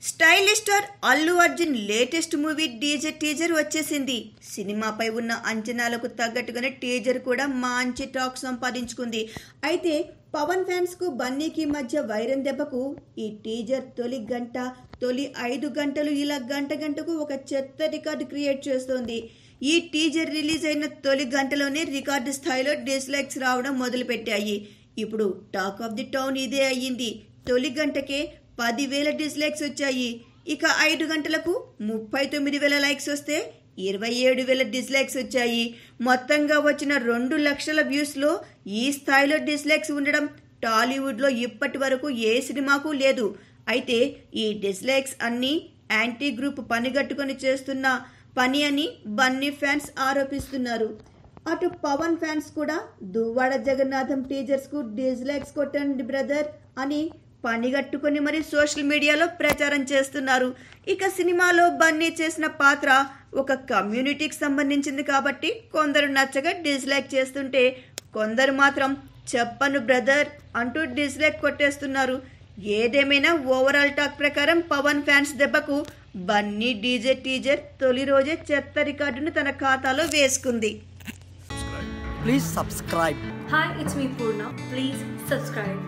Stylish star Allu Arjun latest movie teaser వచ్చేసింది. సినిమాపై ఉన్న అంచనాలకు తగ్గట్టుగానే టీజర్ కూడా మంచి టాక్ సంపాదించుకుంది. అయితే పవన్ ఫ్యాన్స్ కు బన్నీకి మధ్య వైరం దెబ్బకు ఈ టీజర్ తొలి 5 గంటలు ఇలా గంటకు ఒక చెత్త రికార్డు క్రియేట్ చేస్తోంది. ఈ టీజర్ రిలీజ్ అయిన తొలి గంటలోనే రికార్డు స్థాయిలో డిస్లైక్స్ రావడం మొదలుపెట్టాయి. ఇప్పుడు టాక్ ఆఫ్ ది టౌన్ ఇదే అయ్యింది. తొలి గంటకే 10,000 డిస్లైక్స్ వచ్చాయి. ఇక 5 గంటలకు 39,000 లైక్స్ వస్తే 27,000 డిస్లైక్స్ వచ్చాయి. మొత్తంగా వచ్చిన 2 లక్షల వ్యూస్ లో ఈ స్థాయిలో డిస్లైక్స్ ఉండడం టాలీవుడ్ లో ఇప్పటి వరకు ఏ సినిమాకు లేదు. అయితే ఈ డిస్లైక్స్ అన్ని యాంటీ గ్రూప్ పనిగట్టుకుని చేస్తున్న పని అని బన్నీ ఫ్యాన్స్ ఆరోపిస్తున్నారు. అటు పవన్ ఫ్యాన్స్ కూడా దువ్వాడ జగన్నాథం టీజర్స్ కు డిస్లైక్స్ కొట్టండి బ్రదర్ అని పనిగట్టుకుని మరి సోషల్ మీడియాలో ప్రచారం చేస్తున్నారు. ఇక సినిమాలో బన్నీ చేసిన పాత్ర ఒక కమ్యూనిటీకి సంబంధించింది కాబట్టి కొందరు నచ్చగా డిస్లైక్ చేస్తుంటే కొందరు మాత్రం చెప్పను బ్రదర్ అంటూ డిస్లైక్ కొట్టేస్తున్నారు. ఏదేమైనా ఓవరాల్ టాక్ ప్రకారం పవన్ ఫ్యాన్స్ దెబ్బకు బన్నీ టీజర్ తొలి రోజే చెత్త రికార్డును తన ఖాతాలో వేసుకుంది. Please subscribe. Hi, it's me Purna. Please subscribe.